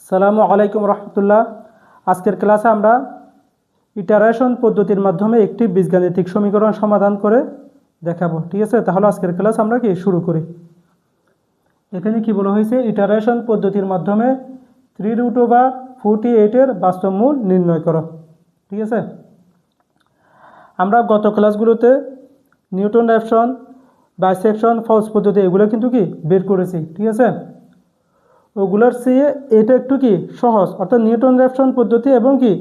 সালামু আলাইকুম রহমতুল্লাহ। আজকের ক্লাসে আমরা ইটারেশন পদ্ধতির মাধ্যমে একটি বীজগাণিতিক সমীকরণ সমাধান করে দেখাবো। ঠিক আছে, তাহলে আজকের ক্লাস আমরা কি শুরু করি। এখানে কি বলা হয়েছে, ইটারেশন পদ্ধতির মাধ্যমে 3√48 বাস্তব মূল নির্ণয় করো। ঠিক আছে, আমরা গত ক্লাসগুলোতে নিউটন র্যাপসন, বাইসেকশন, ফলস পদ্ধতি এগুলো কিন্তু কি বের করেছি। ঠিক আছে, ওগুলোর চেয়ে এটা একটু কি সহজ, অর্থাৎ নিউটন র্যাপসন পদ্ধতি এবং কি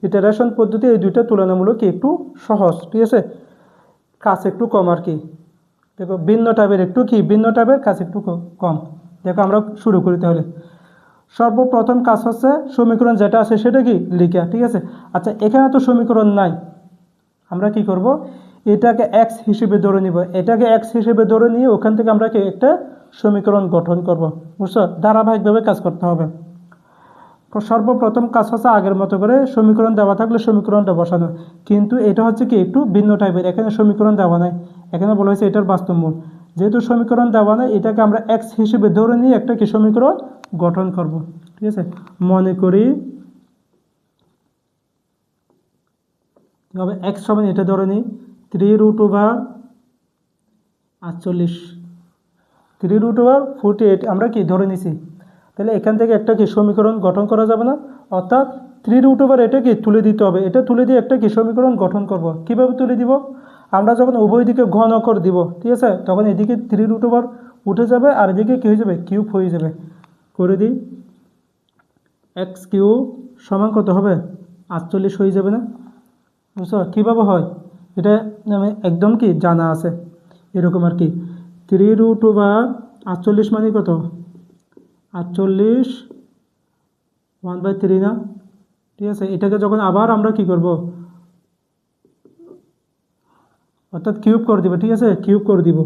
ইটারেশন পদ্ধতি এই দুইটা তুলনামূলক কি একটু সহজ। ঠিক আছে, কাজ একটু কম আর কি। দেখো ভিন্ন টাইপের একটু কি ভিন্ন টাইপের কাজ একটু কম। দেখো আমরা শুরু করি তাহলে। সর্বপ্রথম কাজ হচ্ছে সমীকরণ যেটা আছে সেটা কি লিখা। ঠিক আছে, আচ্ছা এখানে তো সমীকরণ নাই, আমরা কি করব, এটাকে এক্স হিসেবে ধরে নিব। এটাকে এক্স হিসেবে ধরে নিয়ে ওখান থেকে আমরা কি একটা সমীকরণ গঠন করব। বুঝছো, ধারাবাহিকভাবে কাজ করতে হবে। সর্বপ্রথম কাজ হচ্ছে আগের মতো করে সমীকরণ দেওয়া থাকলে সমীকরণটা বসানো, কিন্তু এটা হচ্ছে কি একটু ভিন্ন টাইপের। এখানে সমীকরণ দেওয়া নাই, এখানে বলা হয়েছে এটার বাস্তব মূল। যেহেতু সমীকরণ দেওয়া নাই, এটাকে আমরা এক্স হিসেবে ধরে নিয়ে একটা কি সমীকরণ গঠন করব। ঠিক আছে, মনে করি হবে এক্স সমান এটা ধরে নিই 3√48, 3√48 আমরা কি ধরে নিছি। তাহলে এখান থেকে একটা কি সমীকরণ গঠন করা যাবে না, অর্থাৎ 3√8 এটা কি তুলে দিতে হবে। এটা তুলে দিয়ে একটা কি সমীকরণ গঠন করব। কিভাবে তুলে দিব, আমরা যখন উভয় দিকে ঘন করে দিব, ঠিক আছে, তখন এদিকে 3√8 উঠে যাবে আর এদিকে কী হয়ে যাবে, কিউব হয়ে যাবে। করে দিই, এক্স কিউব সমান কত হবে, 48 হয়ে যাবে না। বুঝছো কীভাবে হয়, এটা আমি একদম কি জানা আছে এরকম আর কি। 3√48 মানে কত, 48 1/3 না। ঠিক আছে, এটাকে যখন আবার আমরা কি করব, অর্থাৎ কিউব করে দিব। ঠিক আছে, কিউব করে দিব।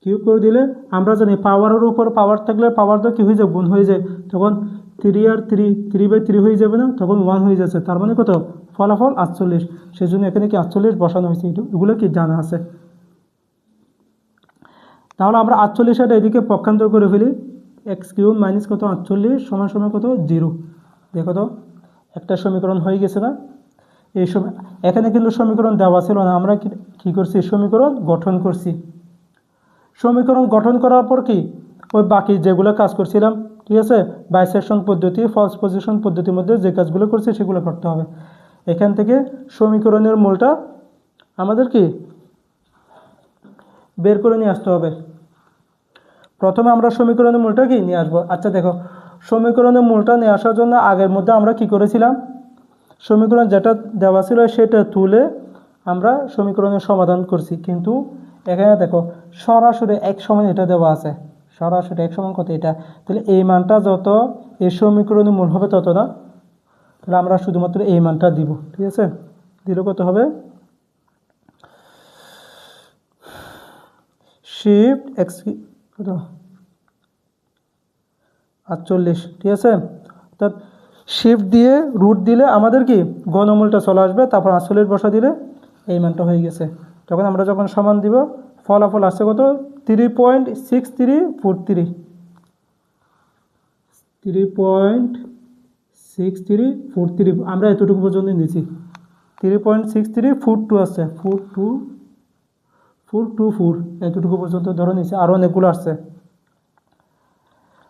কিউব করে দিলে আমরা জানি পাওয়ারের উপর পাওয়ার থাকলে পাওয়ার তো কী হয়ে যায়, গুণ হয়ে যায়। তখন 3 আর 3 হয়ে যাবে না, তখন 1 হয়ে যাচ্ছে। তার মানে কত, ফলাফল 48। সেই জন্য এখানে কি 48 বসানো হয়েছে, এগুলো কি জানা আছে। তাহলে আমরা 48 এদিকে পক্ষান্তর করে ফেলি। এক্স কিউব মাইনাস কত 48 সমান সমান কত 0। দেখো তো একটা সমীকরণ হয়ে গেছে না। এই সময় এখানে কিন্তু সমীকরণ দেওয়া ছিল না, আমরা কি করছি, সমীকরণ গঠন করছি। সমীকরণ গঠন করার পর কি ওই বাকি যেগুলো কাজ করছিলাম, ঠিক আছে, বাইসেকশন পদ্ধতি, ফলস পজিশন পদ্ধতির মধ্যে যে কাজগুলো করছি সেগুলো করতে হবে। এখান থেকে সমীকরণের মূলটা আমাদের কি বের করে নিয়ে আসতে হবে। প্রথমে আমরা সমীকরণের মূলটা কি নিয়ে আসবো। আচ্ছা দেখো, সমীকরণের মূলটা নিয়ে আসার জন্য আগের মধ্যে আমরা কি করেছিলাম, সমীকরণ যেটা দেওয়া ছিল সেটা তুলে আমরা সমীকরণের সমাধান করছি। কিন্তু এখানে দেখো সরাসরি এক সমান এটা দেওয়া আছে, সরাসরি এক সমান কত এটা। তাহলে এই মানটা যত এই সমীকরণের মূল হবে তত না, তাহলে আমরা শুধুমাত্র এই মানটা দিব। ঠিক আছে, দিলে কত হবে, শিফট এক্স কত 48। ঠিক আছে, অর্থাৎ শিফট দিয়ে রুট দিলে আমাদের কি ঘনমূলটা চলে আসবে, তারপর 48 বসা দিলে এই মানটা হয়ে গেছে। তখন আমরা যখন সমান দিব ফলাফল আসছে কত 3.6343, 3.6343 আমরা এতটুকু পর্যন্ত নিয়েছি। 3.63 ফুট 2 আসছে, ফুট 4 এতটুকু পর্যন্ত ধরে নিয়েছি, আরও অনেকগুলো আসছে।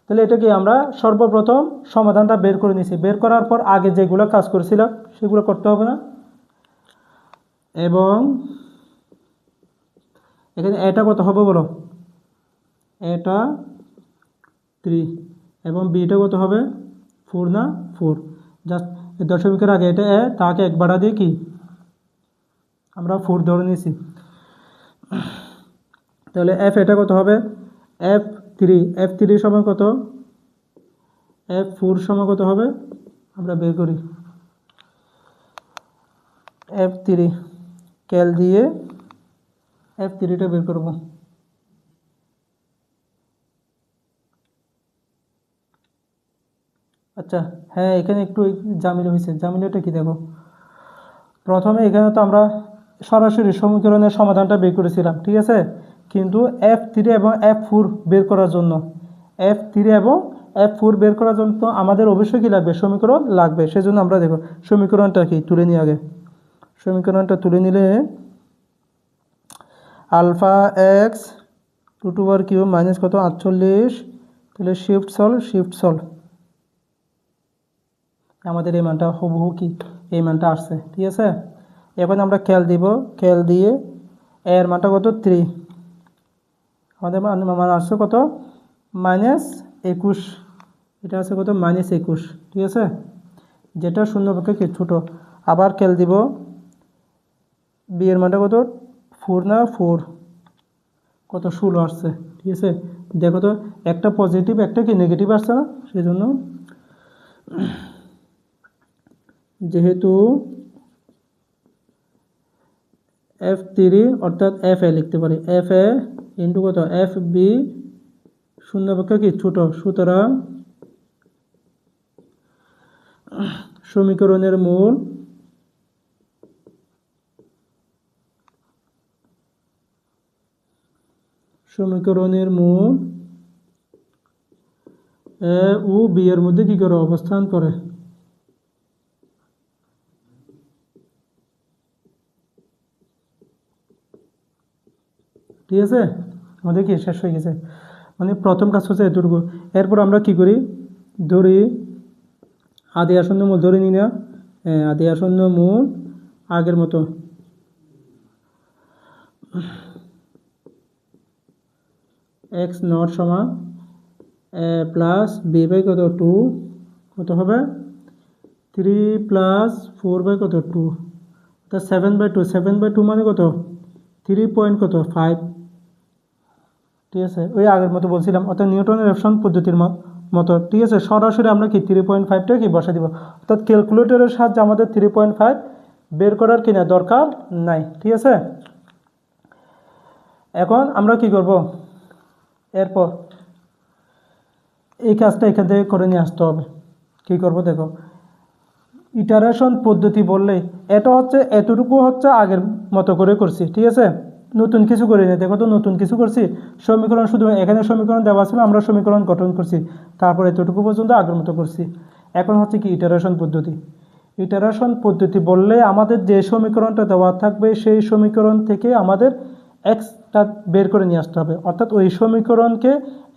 তাহলে এটা কি আমরা সর্বপ্রথম সমাধানটা বের করে নিয়েছি। বের করার পর আগে যেগুলো কাজ করেছিলাম সেগুলো করতে হবে না। এবং এখানে এটা কত হবে বলো, এটা 3 এবং বিটা কত হবে 4 না 4। জাস্ট এই দশমিকের আগে এটা তাকে এক বাড়া দিয়ে কি আমরা 4 ধরে নিয়েছি। তাহলে এফ এটা কত হবে, F3 সমান কত, F4 সমান কত হবে, আমরা বের করি। F3 ক্যাল দিয়ে F3টা বের করব। আচ্ছা হ্যাঁ, এখানে একটু জামিলা হয়েছে। জামিলাটা কি দেখো, প্রথমে এখানে তো আমরা সরাসরি সমীকরণের সমাধানটা বের করেছিলাম। ঠিক আছে, কিন্তু F3 এবং F4 বের করার জন্য F3 এবং F4 বের করার জন্য তো আমাদের অবশ্যই কি লাগবে, সমীকরণ লাগবে। সেজন্য আমরা দেখো সমীকরণটা কি তুলে নিই আগে। সমীকরণটা তুলে নিলে alpha x two to power cube minus কত 48, তাহলে শিফট সলভ আমাদের এই মানটা হুবহু কি এই মানটা আসছে, ঠিক আছে। এখন আমরা খেয়াল দিব, খেয়াল দিয়ে এর মানটা কত 3, আমাদের মান আসছে কত -21, এটা আছে কত -21, ঠিক আছে, যেটা শূন্য পক্ষে কি ছোটো। আবার খেয়াল দিব বি এর মানটা কত 4 না 4, কত 16 আসছে, ঠিক আছে। দেখো তো একটা পজিটিভ একটা কি নেগেটিভ আসছে না, সেই জন্য যেহেতু F3 অর্থাৎ FA লিখতে পারি, FA ইন্টু কত FB শূন্য পক্ষে কি ছোট, সুতরাং সমীকরণের মূল A ও B এর মধ্যে কি করে অবস্থান করে। ঠিক আছে, আমাদের কি শেষ হয়ে গেছে, মানে প্রথম কাজ হচ্ছে এতটুকু। এরপর আমরা কি করি, ধরি আদি আসন্ন মূল ধরে নিই না, আদি আসন্ন মূল আগের মতো এক্স নট সমান প্লাস বি বাই কত 2, কত হবে 3 প্লাস 4 বাই কত 2, অর্থাৎ 7/2, 7/2 মানে কত 3.5, ঠিক আছে। ওই আগের মতো বলছিলাম, অর্থাৎ নিউটনের রেফসান পদ্ধতির মতো, ঠিক আছে। সরাসরি আমরা কি 3.5টা কি বসে দিব, অর্থাৎ ক্যালকুলেটরের সাহায্যে আমাদের 3.5 বের করার কিনা দরকার নাই, ঠিক আছে। এখন আমরা কি করব, এরপর এই কাজটা এখান থেকে করে নিয়ে আসতে হবে। কি করব দেখো, ইটারেশন পদ্ধতি বললে এটা হচ্ছে এতটুকু হচ্ছে আগের মতো করে করছি, ঠিক আছে, নতুন কিছু করি না। দেখো তো নতুন কিছু করছি, সমীকরণ শুধু এখানে সমীকরণ দেওয়া ছিল, আমরা সমীকরণ গঠন করছি, তারপর এতটুকু পর্যন্ত আগের মতো করছি। এখন হচ্ছে কি ইটারেশন পদ্ধতি। ইটারেশন পদ্ধতি বললে আমাদের যে সমীকরণটা দেওয়া থাকবে সেই সমীকরণ থেকে আমাদের এক্সটা বের করে নিয়ে আসতে হবে, অর্থাৎ ওই সমীকরণকে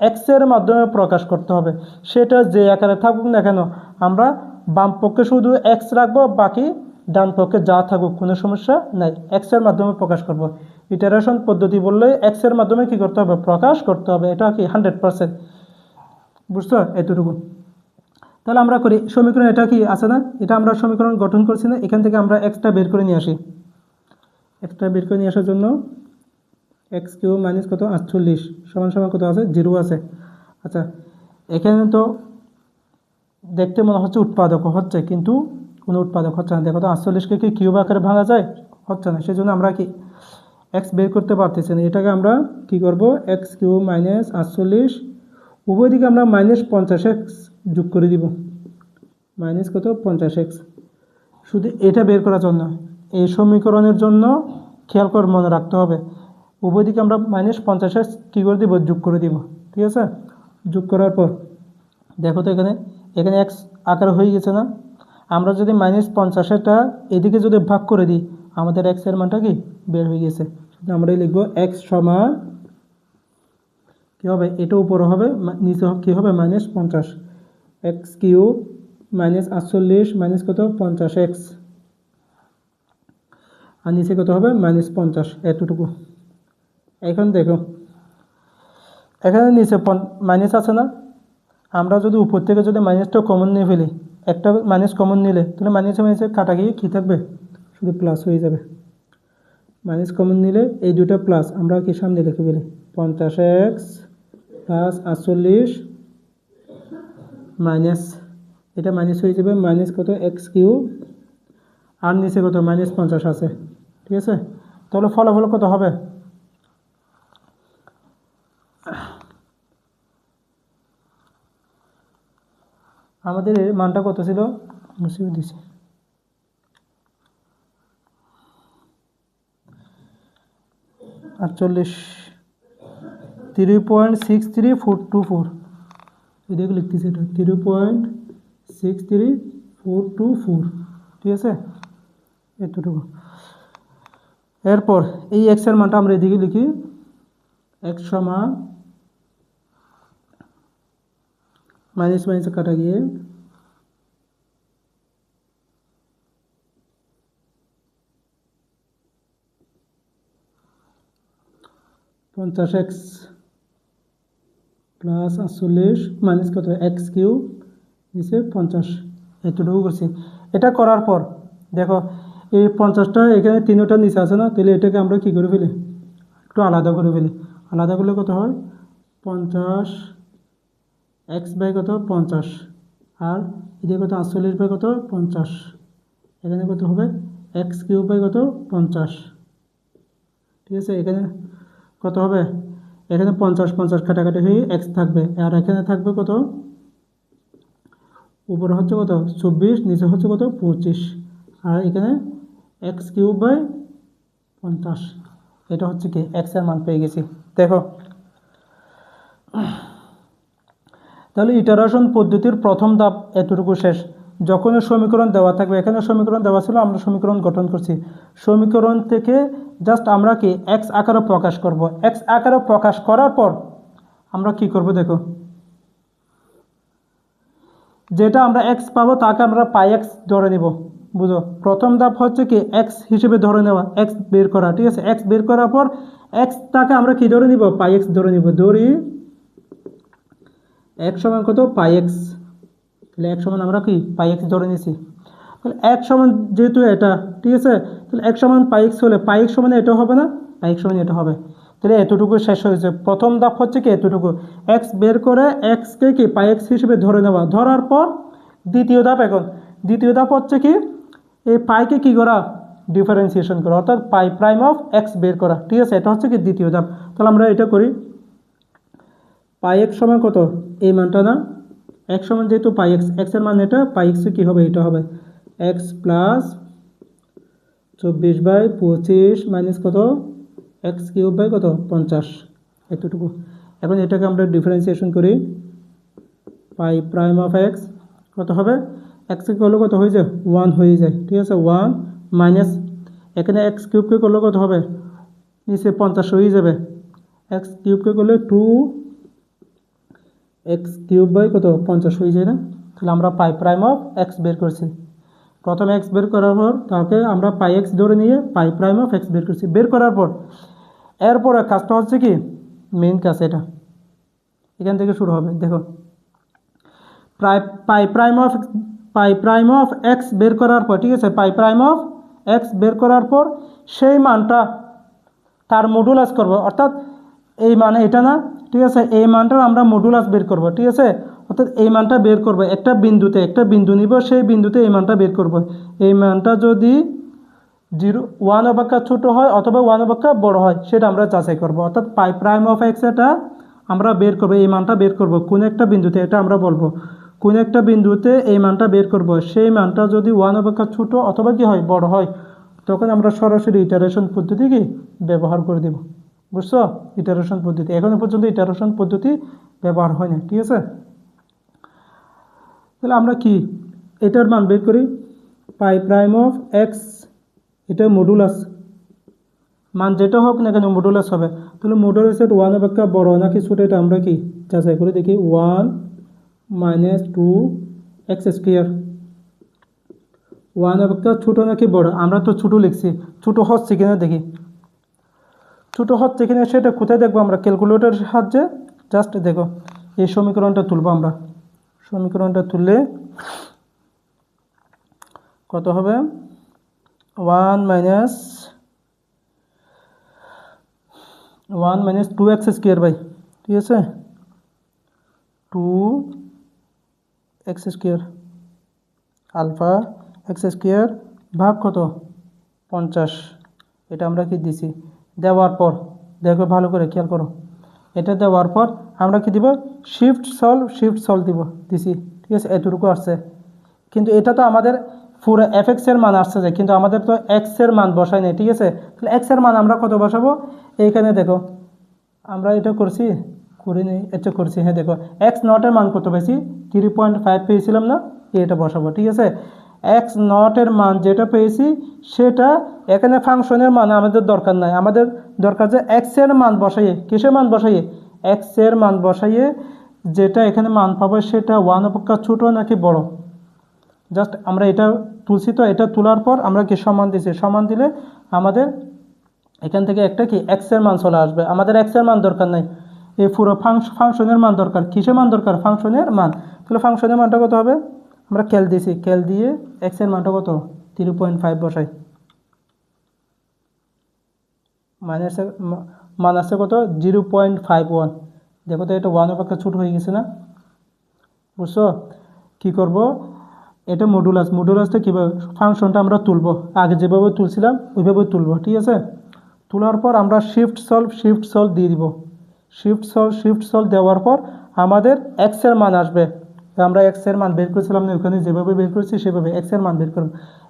এক্সের মাধ্যমে প্রকাশ করতে হবে। সেটা যে আকারে থাকুক না কেন, আমরা বাম পক্ষে শুধু এক্স রাখবো, বাকি ডান পক্ষে যা থাকুক কোনো সমস্যা নাই, এক্সের মাধ্যমে প্রকাশ করব। ইটারেশন পদ্ধতি বললে এক্সের মাধ্যমে কি করতে হবে, প্রকাশ করতে হবে, এটা কি 100%, বুঝছো এতটুকু। তাহলে আমরা করি সমীকরণ, এটা কি আছে না, এটা আমরা সমীকরণ গঠন করছি না, এখান থেকে আমরা এক্সটা বের করে নিয়ে আসি। এক্সটা বের করে নিয়ে আসার জন্য এক্স কিউ মাইনাস কত 48 সমান সমান কত আছে 0 আছে। আচ্ছা, এখানে তো দেখতে মনে হচ্ছে উৎপাদক হচ্ছে, কিন্তু কোনো উৎপাদক হচ্ছে না। দেখো তো 48কে কি কিউব আকারে ভাঙা যায়, হচ্ছে না। সেই জন্য আমরা কি এক্স বের করতে পারতেছি না। এটাকে আমরা কি করব, এক্স কিউব মাইনাস 48, উভয় দিকে আমরা -50x যোগ করে দিব, মাইনাস কত 50x। শুধু এটা বের করার জন্য, এই সমীকরণের জন্য খেয়াল করে মনে রাখতে হবে, উভয় দিকে আমরা -50x কী করে দিব, যোগ করে দিব, ঠিক আছে। যোগ করার পর দেখো তো এখানে এক্স আকার হয়ে গেছে না, আমরা যদি -50টা এদিকে যদি ভাগ করে দিই, আমাদের এক্সের মানটা কি বের হয়ে গেছে। আমরা লিখবো এক্স সমান কী হবে, এটা উপরে হবে, নিচে কী হবে -50, এক্স কিউব -48 মাইনাস কত 50x, আর নিচে কত হবে -50, এতটুকু। এখন দেখো এখানে নিচে মাইনাস আছে না, আমরা যদি উপর থেকে যদি মাইনাসটা কমন নিয়ে ফেলি, একটা মাইনাস কমন নিলে তাহলে মাইনাসে মাইনাসে কাটা গিয়ে কী থাকবে, শুধু প্লাস হয়ে যাবে। মাইনাস কমন নিলে এই দুটো প্লাস, আমরা কি সামনে লিখে ফেলি 50x প্লাস 48 মাইনাস, এটা মাইনাস হয়ে যাবে মাইনাস কত এক্স কিউব, আর নিচে কত -50 আছে, ঠিক আছে। তাহলে ফলাফল কত হবে, আমাদের এর মানটা কত ছিল, মুছিয়ে দিছি 48, 3.63424, এদিকে লিখতেছি এটা 3.63424, ঠিক আছে, এতটুকু। এরপর এই এক্সের মানটা আমরা এদিকে লিখি, এক্স সমান মাইনাস মাইনাসে কাটা গিয়ে 50x প্লাস 48 মাইনাস কত এক্স কিউব নিচে 50, এতটুকু করছি। এটা করার পর দেখো এই 50টা এখানে 3টা নিচে আছে না, তাহলে এটাকে আমরা কি করে ফেলি, একটু আলাদা করে ফেলি। আলাদা করলে কত হয় 50 এক্স বাই কত 50, আর এদিকে কত 48 বাই কত 50, এখানে কত হবে এক্স কিউব বাই কত 50, ঠিক আছে। এখানে কত হবে, এখানে 50 50 কাটাকাটি হয়ে এক্স থাকবে, আর এখানে থাকবে কত, উপরে হচ্ছে কত 24, নিচে হচ্ছে কত 25, আর এখানে এক্স কিউব বাই 50, এটা হচ্ছে কি এক্সের মান পেয়ে গেছি। দেখো তাহলে ইটারেশন পদ্ধতির প্রথম ধাপ এতটুকু শেষ। যখন সমীকরণ দেওয়া থাকবে, এখানে সমীকরণ দেওয়া ছিল, আমরা সমীকরণ গঠন করছি, সমীকরণ থেকে জাস্ট আমরা কি এক্স আকারে প্রকাশ করব। এক্স আকারে প্রকাশ করার পর আমরা কি করব, দেখো যেটা আমরা এক্স পাবো তাকে আমরা পাই এক্স ধরে নিব। বুঝো, প্রথম ধাপ হচ্ছে কি এক্স হিসেবে ধরে নেওয়া, এক্স বের করা, ঠিক আছে। এক্স বের করার পর এক্সটাকে আমরা কি ধরে নিব, পাই এক্স ধরে নিব। ধরি এক্স সমান কত পাই এক্স, তাহলে এক সমান আমরা কি পাই এক্স ধরে নিছি। তাহলে এক সমান যেহেতু এটা, ঠিক আছে, তাহলে এক সমান পাই এক্স হলে পাই এক্স সমান এটা হবে না, পাই এক্স সমান এটা হবে। তাহলে এতটুকু শেষ হয়েছে। প্রথম ধাপ হচ্ছে কি এতটুকু, এক্স বের করে এক্সকে কি পাই এক্স হিসেবে ধরে নেওয়া। ধরার পর দ্বিতীয় ধাপ, এখন দ্বিতীয় ধাপ হচ্ছে কি এই পাইকে কি করা, ডিফারেন্সিয়েশন করা, অর্থাৎ পাই প্রাইম অফ এক্স বের করা, ঠিক আছে। এটা হচ্ছে কি দ্বিতীয় ধাপ। তাহলে আমরা এটা করি, পাই এক্স সমান কত এই মানটা না, এক্স সমান যেহেতু পাই এক্স, এক্সের মান এটা, পাই এক্স কী হবে এটা হবে এক্স প্লাস 24/25 মাইনাস কত এক্স কিউব বাই কত 50, এতটুকু। এখন এটাকে আমরা ডিফারেন্সিয়েশন করি, পাই প্রাইম অফ এক্স কত হবে, এক্সকে করলে কত হয়ে যায় 1 হয়ে যায়, ঠিক আছে। 1 মাইনাস এখানে এক্স কিউবকে করলে কত হবে, নিচে 50 হয়ে যাবে, এক্স কিউবকে করলে 2 এক্স কিউব বাই কত 50 হয়ে যায় না। তাহলে আমরা পাই প্রাইম অফ এক্স বের করছি। প্রথমে এক্স বের করার পর তাকে আমরা পাই এক্স ধরে নিয়ে পাই প্রাইম অফ এক্স বের করছি। বের করার পর এরপরে কাজটা হচ্ছে কি মেইন কাজ, এটা এখান থেকে শুরু হবে। দেখো পাই প্রাইম অফ এক্স বের করার পর, ঠিক আছে, পাই প্রাইম অফ এক্স বের করার পর সেই মানটা তার মডুলাস করব, অর্থাৎ এই মানে এটা না, ঠিক আছে, এই মানটার আমরা মডুলাস বের করব, ঠিক আছে। অর্থাৎ এই মানটা বের করব একটা বিন্দুতে, একটা বিন্দু নিব, সেই বিন্দুতে এই মানটা বের করব। এই মানটা যদি 1 অপেক্ষা ছোটো হয় অথবা 1 অপেক্ষা বড় হয় সেটা আমরা যাচাই করব। অর্থাৎ পাই প্রাইম অফ এক্স এটা আমরা বের করব, এই মানটা বের করব কোন একটা বিন্দুতে, এটা আমরা বলবো কোন একটা বিন্দুতে এই মানটা বের করব। সেই মানটা যদি 1 অপেক্ষা ছোটো অথবা কি হয় বড় হয়, তখন আমরা সরাসরি ইটারেশন পদ্ধতি কি ব্যবহার করে দেব। বুঝছো, ইটারেশন পদ্ধতি এখনো পর্যন্ত ইটারেশন পদ্ধতি ব্যবহার হয় না, ঠিক আছে। তাহলে আমরা কি এটার মান বের করি, পাই প্রাইম অফ এক্স, এটা মডুলাস মান যেটা হোক না কেন মডুলাস হবে। তাহলে মডুলাসের 1 অপেক্ষা বড় নাকি ছোটো এটা আমরা কি যাচাই করে দেখি, 1 মাইনাস 2 এক্স স্কোয়ার, 1 অপেক্ষা ছোটো নাকি বড়, আমরা তো ছোটো লিখছি, ছোটো হচ্ছে কিনা দেখি, ছোটো হচ্ছে কিনা সেটা কোথায় দেখবো আমরা, ক্যালকুলেটরের সাহায্যে জাস্ট দেখো এই সমীকরণটা তুলব আমরা। সমীকরণটা তুললে কত হবে, 1 মাইনাস 2 এক্স স্কোয়ার বাই, ঠিক আছে, 2 x square alpha x square ভাগ কত 50, এটা আমরা কি দিছি। দেওয়ার পর দেখো ভালো করে খেয়াল করো, এটা দেওয়ার পর আমরা কি দিব, শিফট সলভ দিব দিছি, ঠিক আছে, এতটুকু আসছে। কিন্তু এটা তো আমাদের পুরো এফএক্সের মান আসছে যে, কিন্তু আমাদের তো এক্সের মান বসাই নেই, ঠিক আছে। তাহলে এক্সের মান আমরা কত বসাবো, এইখানে দেখো আমরা এটা করছি করে নিই, এটা করছি। হ্যাঁ দেখো এক্স নটের মান কত পেয়েছি, 3.5 পেয়েছিলাম না, এটা বসাবো। ঠিক আছে, এক্স নটের মান যেটা পেয়েছি সেটা এখানে ফাংশনের মান আমাদের দরকার নাই, আমাদের দরকার যে এক্সের মান বসাইয়ে, কিসের মান বসাইয়ে, এক্সের মান বসাইয়ে যেটা এখানে মান পাবো সেটা ওয়ান অপেক্ষা ছোটো নাকি বড়। জাস্ট আমরা এটা তুলছি, তো এটা তোলার পর আমরা কি সমান দিছি, সমান দিলে আমাদের এখান থেকে একটা কি এক্সের মান চলে আসবে। আমাদের এক্সের মান দরকার নাই, এই পুরো ফাংশনের মান দরকার। কিসের মান দরকার, ফাংশনের মান। তাহলে ফাংশনের মানটা কত হবে, আমরা ক্যাল দিয়েছি, ক্যাল দিয়ে এক্সের মানটা কত 3.5 বসাই, মাইনাসে মান আছে কত 0.51। দেখো তো এটা ওয়ান অপেক্ষা ছোট হয়ে গেছে না, বুঝছো। কী করব, এটা মডুলাসটা কীভাবে ফাংশনটা আমরা তুলব, আগে যেভাবে তুলছিলাম ওইভাবে তুলব। ঠিক আছে, তোলার পর আমরা শিফট সলভ দিয়ে দিব। শিফট সলভ দেওয়ার পর আমাদের এক্সের মান আসবে। আমরা এক্সের মান বের করেছিলাম না, ওখানে যেভাবে বের করেছি সেভাবে এক্সের মান বের করব।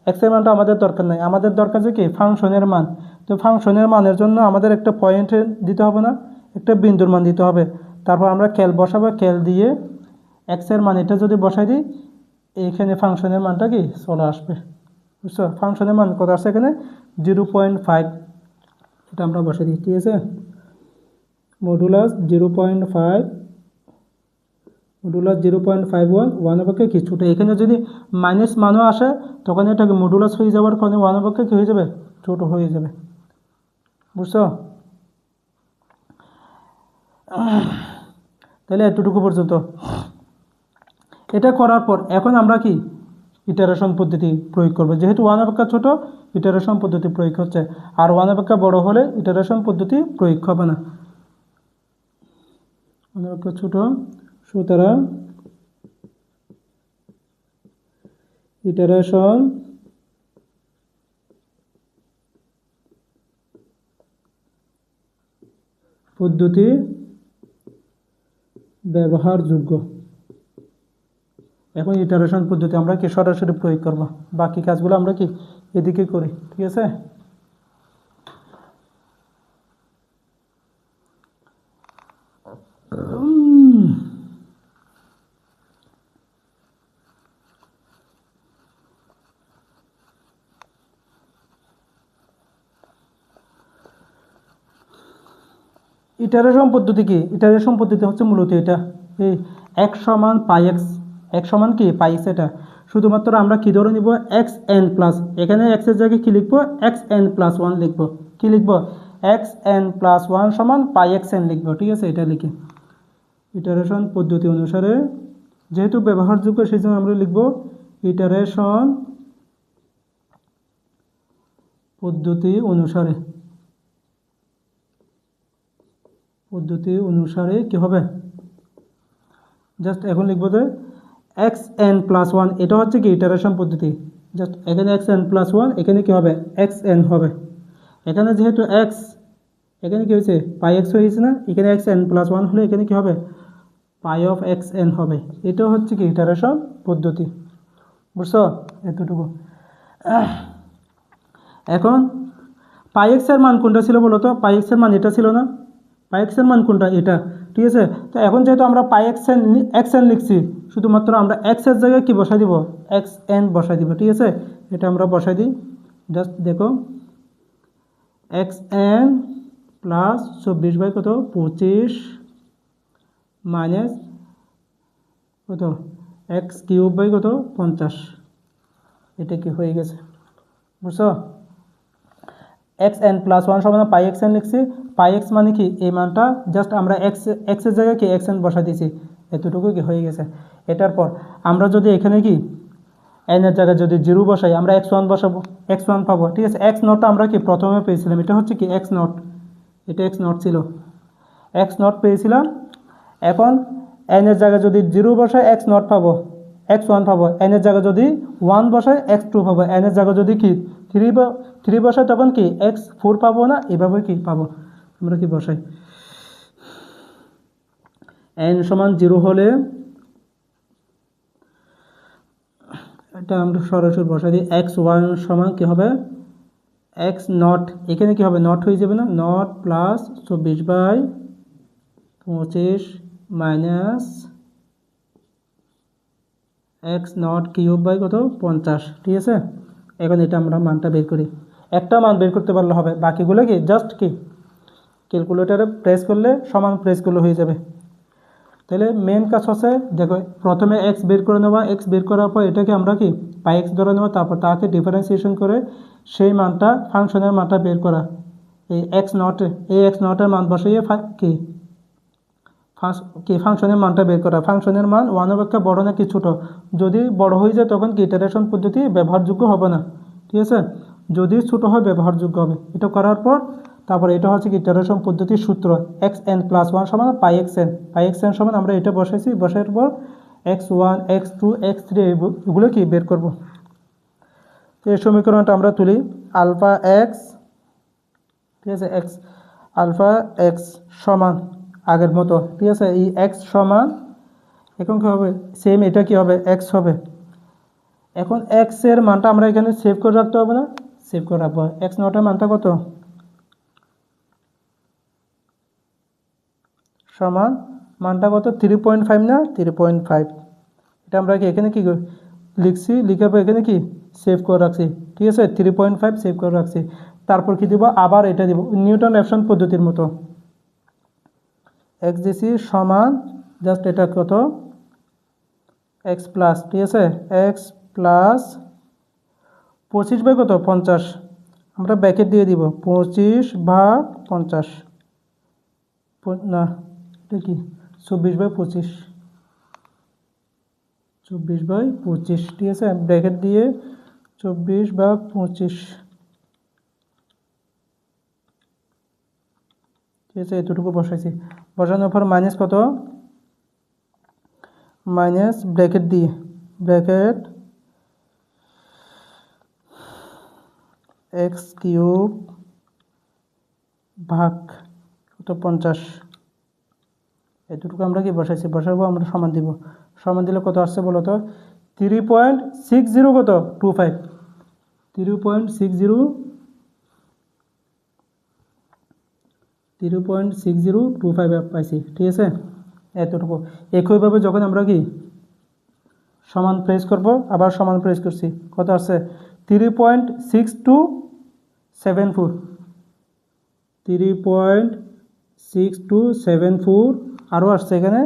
এক্সের মানটা আমাদের দরকার নাই, আমাদের দরকার যে কি ফাংশনের মান। তো ফাংশনের মানের জন্য আমাদের একটা পয়েন্ট দিতে হবে না, একটা বিন্দুর মান দিতে হবে। তারপর আমরা ক্যাল বসাবো, ক্যাল দিয়ে এক্সের মান এটা যদি বসাই দিই, এইখানে ফাংশনের মানটা কি চলে আসবে, বুঝছো। ফাংশনের মান কত আসছে এখানে 0.5, এটা আমরা বসাই দিই। ঠিক আছে, মডুলাস 0.5, মডুলাস 0.51, ওয়ান অপেক্ষা কি ছোটো। এখানে যদি মাইনাস মানও আসে তখন এটাকে মডুলাস হয়ে যাওয়ার কারণে ওয়ান অপেক্ষা কী হয়ে যাবে, ছোটো হয়ে যাবে, বুঝছো। তাহলে এতটুকু পর্যন্ত। এটা করার পর এখন আমরা কি ইটারেশন পদ্ধতি প্রয়োগ করব। যেহেতু ওয়ান অপেক্ষা ছোটো, ইটারেশন পদ্ধতি প্রয়োগ হচ্ছে, আর ওয়ান অপেক্ষা বড় হলে ইটারেশন পদ্ধতি প্রয়োগ হবে না। ওয়ান অপেক্ষা ছোটো, সুতরাং ইটারেশন পদ্ধতি ব্যবহারযোগ্য। এখন ইটারেশন পদ্ধতি আমরা কি সরাসরি প্রয়োগ করব, বাকি কাজগুলো আমরা কি এদিকে করি। ঠিক আছে, ইটারেশন পদ্ধতি কি, ইটারেশন পদ্ধতি হচ্ছে মূলত এটা, এই এক্স সমান পাই এক্স, এক্স সমান কি পাই এক্স। এটা শুধুমাত্র আমরা কি ধরে নিব, এক্স এন প্লাস, এখানে এক্সের জায়গায় কী লিখবো, এক্স এন প্লাস ওয়ান লিখবো। কী লিখবো, এক্স এন প্লাস ওয়ান সমান পাই এক্স এন লিখবো। ঠিক আছে, এটা লিখি ইটারেশন পদ্ধতি অনুসারে, যেহেতু ব্যবহারযোগ্য সেই জন্য আমরা লিখবো ইটারেশন পদ্ধতি অনুসারে, পদ্ধতি অনুসারে কী হবে, জাস্ট এখন লিখবো যে এক্স এন প্লাস ওয়ান, এটা হচ্ছে কি ইটারেশন পদ্ধতি। জাস্ট এখানে এক্স এন প্লাস ওয়ান, এখানে কী হবে এক্স এন হবে। এখানে যেহেতু এক্স, এখানে কী হয়েছে পাই এক্স হয়েছে না, এখানে এক্স এন প্লাস ওয়ান হলে এখানে কী হবে পাই অফ এক্স এন হবে। এটা হচ্ছে কি ইটারেশন পদ্ধতি, বুঝছো। এতটুকু। এখন পাই এক্সের মান কোনটা ছিল বলো তো, পাই এক্সের মান এটা ছিল না, পাই এক্সের মান কোনটা, এটা। ঠিক আছে, তো এখন যেহেতু আমরা পাই এক্স এন লিখছি, শুধুমাত্র আমরা এক্সের জায়গায় কি বসাই দিব, এক্স এন বসাই দিব। ঠিক আছে, এটা আমরা বসাই দিই। জাস্ট দেখো এক্স এন প্লাস 24 কত 25 মাইনাস কত এক্স কিউব কত 50, এটা কি হয়ে গেছে, বুঝছো। এক্স এন প্লাস ওয়ান সমান পাই এক্স এন লিখছি, পাই এক্স মানে কি এই মানটা, জাস্ট আমরা এক্সের জায়গায় কি এক্স এন বসা দিয়েছি, এতটুকু কি হয়ে গেছে। এটার পর আমরা যদি এখানে কি এনের জায়গায় যদি 0 বসাই, আমরা এক্স ওয়ান বসাবো, এক্স ওয়ান পাবো। ঠিক আছে, এক্স নটটা আমরা কি প্রথমে পেয়েছিলাম, এটা হচ্ছে কি এক্স নট, এটা এক্স নট ছিল, এক্স নট পেয়েছিলাম। এখন এনের জায়গায় যদি 0 বসায় এক্স নট পাবো, এক্স ওয়ান পাবো। এনের জায়গায় যদি 1 বসায় এক্স টু পাবো। এনের জায়গায় যদি কি 3 বসায় তখন কি এক্স 4 পাবো না, এভাবে কি পাবো, আমরা কি বসাই এন সমান 0 হলে এটা আমরা সরাসরি বসাই দিই, এক্স ওয়ান সমান কী হবে এক্স নট, এখানে কি হবে নট হয়ে যাবে না, nought plus 24 25 minus x nought cube by কত 50, ঠিক আছে। এখন এটা আমরা মানটা বের করি, একটা মান বের করতে পারলে হবে, বাকিগুলো কি জাস্ট কি ক্যালকুলেটারে প্রেস করলে সমান প্রেস করলে হয়ে যাবে। তাহলে মেন কাজ হচ্ছে দেখো, প্রথমে এক্স বের করে নেওয়া, এক্স বের করার পর এটাকে আমরা কি পাই এক্স ধরে নেওয়া, তারপর তাকে ডিফারেন্সিয়েশন করে সেই মানটা ফাংশনের মানটা বের করা। এই এক্স নটের মান বসিয়ে কি ফাংশনের মানটা বের করা। ফাংশনের মান ওয়ান অপেক্ষা বড় নাকি ছোটো, যদি বড় হয়ে যায় তখন কি ইটারেশন পদ্ধতি ব্যবহারযোগ্য হবে না, ঠিক আছে। যদি ছোটো হয় ব্যবহারযোগ্য হবে। এটা করার পর তারপরে এটা হচ্ছে কি ইটারেশন পদ্ধতির সূত্র, এক্স এন প্লাস ওয়ান সমান পাই এক্স এন সমান আমরা এটা বসাইছি, বসার পর x one x two x three এগুলো কি বের করব। তো এই সমীকরণটা আমরা তুলি, আলফা এক্স, ঠিক আছে, এক্স আলফা এক্স সমান আগের মতো, ঠিক আছে। এই এক্স সমান এখন কী হবে, সেম এটা কি হবে এক্স হবে। এখন এক্স এর মানটা আমরা এখানে সেভ করে রাখতে হবে না, সেভ করে রাখবো। এক্স নটের মানটা কত সমান মানটা কত 3.5 না 3.5, এটা আমরা কি এখানে কি লিখছি, লিখার পর এখানে কি সেভ করে রাখছি, ঠিক আছে। 3.5 সেভ করে রাখছি। তারপর কি দিব, আবার এটা দিব নিউটন রেফসন পদ্ধতির মতো, এক্স দিছি সমান জাস্ট এটা কত এক্স প্লাস, ঠিক আছে, এক্স প্লাস 25 বাই কত 50, আমরা ব্র্যাকেট দিয়ে দিব 25 ভাগ 50 না এটা কি 24 বাই 25, 24 বাই 25, ঠিক আছে, ব্র্যাকেট দিয়ে 24 ভাগ 25, ঠিক আছে। এতটুকু বসাইছি, বসানোর পর মাইনাস কত, মাইনাস ব্র্যাকেট দিয়ে ব্র্যাকেট এক্স কিউব ভাগ কত 50, এতটুকু আমরা কি বসাইছি, বসাবো আমরা সমান দিব, সমান দিলে কত আসছে বলো তো 3.60 কত 25, 3.6025 পাইছি, ঠিক আছে। এতটুকু একইভাবে যখন আমরা কি সমান প্রেস করব, আবার সমান প্রেস করছি, কত আসছে 3.6274, 3.6274 আরও আসছে এখানে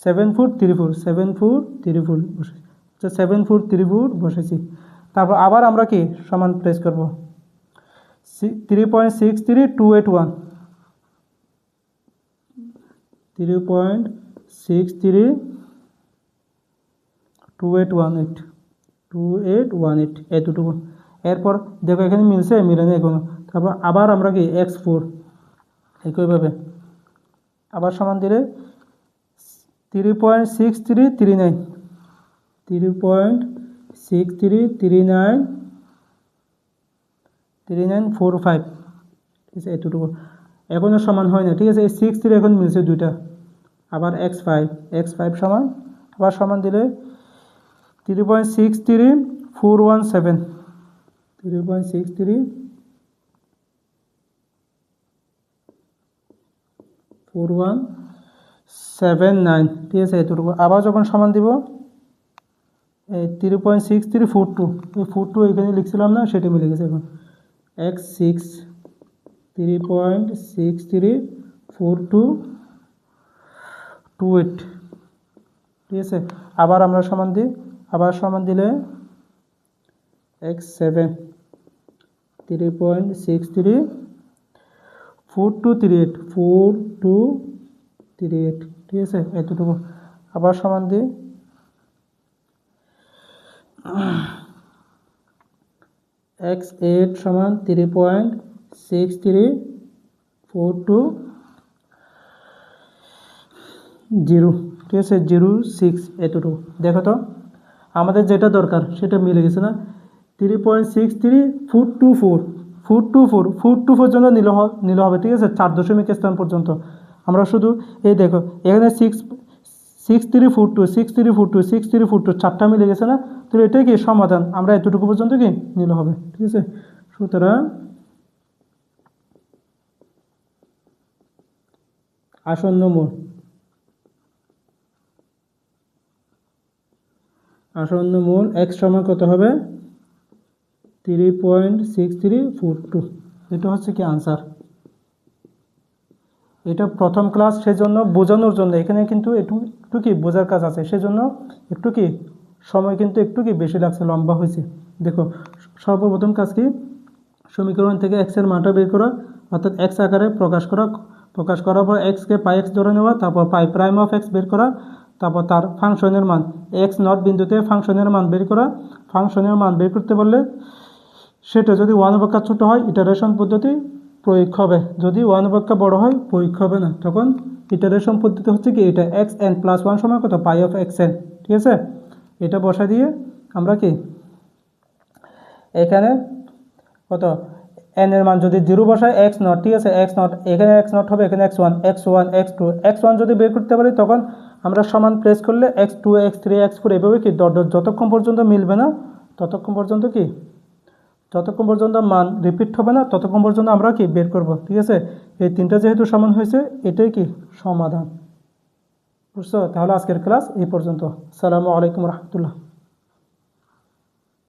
7434 বসে, আচ্ছা 7434 বসেছি। তারপর আবার আমরা কি সমান প্রেস করব 3.63281, 3.63281 এতটুকু। এরপর দেখো এখানে মিলছে, মিলে নেই এখনো। তারপর আবার আমরা কি x4 একইভাবে আবার সমান দিলে 3.6339, 3.633945, ঠিক আছে এতটুকু। এখনও সমান হয় না, ঠিক আছে। এই 6 এখন মিলছে দুইটা, আবার x5 সমান, আবার সমান দিলে 3.63417, 3.63417, ঠিক আছে এতটুকু। আবার যখন সমান দিব এই 3.6342, এই 42 এখানে লিখছিলাম না, সেটা মিলে গেছে এখন x6 3.634228, ঠিক আছে। আবার আমরা সমান দিই, আবার সমান দিলে x7 3.634238, ঠিক আছে এতটুকু। আবার সমান দিই x8 সমান 3.6342 ঠিক আছে 06 এতটুকু। দেখো তো আমাদের যেটা দরকার সেটা মিলে গেছে না, 3.63 জন্য নিলে হবে, ঠিক আছে 4 দশমিক স্থান পর্যন্ত। আমরা শুধু এই দেখো এখানে 6342 চারটা মিলে গেছে না, তো এটাই কি সমাধান, আমরা এতটুকু পর্যন্ত কি নিলে হবে, ঠিক আছে। সুতরাং আসন্ন মূল, আসন্ন মূল এক্স সমান কত হবে 3.6342। এটা হচ্ছে কি আনসার। এটা প্রথম ক্লাস, সেজন্য বোঝানোর জন্য এখানে কিন্তু একটু একটু কি বোঝার কাজ আছে, সেজন্য একটু কি সময় কিন্তু একটু কি বেশি লাগছে, লম্বা হয়েছে। দেখো সর্বপ্রথম কাজ কি, সমীকরণ থেকে এক্স এর মানটা বের করা, অর্থাৎ এক্স আকারে প্রকাশ করা, প্রকাশ করার পর এক্সকে পাই এক্স ধরে নেওয়া, তারপর পাই প্রাইম অফ এক্স বের করা, তারপর তার ফাংশনের মান এক্স নট বিন্দুতে ফাংশনের মান বের করা। ফাংশনের মান বের করতে বললে সেটা যদি ওয়ান অপেক্ষা ছোটো হয় ইটারেশন পদ্ধতি প্রয়োগ হবে, যদি ওয়ান অপেক্ষা বড় হয় প্রয়োগ হবে না, তখন ইটারেশন পদ্ধতি হচ্ছে কি এটা এক্স এন প্লাস ওয়ান সময় কত পাই অফ এক্স এন। ঠিক আছে, এটা বসা দিয়ে আমরা কি এখানে কত এন এর মান যদি জিরো বসায় এক্স নট, ঠিক আছে এক্স নট, এখানে এক্স নট হবে, এখানে x one x one x two x one যদি বের করতে পারি তখন আমরা সমান প্রেস করলে x two x three x four এভাবে কি ডট ডট যতক্ষণ পর্যন্ত মিলবে না ততক্ষণ পর্যন্ত কি, যতক্ষণ পর্যন্ত মান রিপিট হবে না ততক্ষণ পর্যন্ত আমরা কি বের করব। ঠিক আছে, এই তিনটা যেহেতু সমান হয়েছে এটাই কি সমাধান। বুঝছো? তাহলে আজকের ক্লাস এই পর্যন্ত। আসসালামু আলাইকুম রহমতুল্লাহ।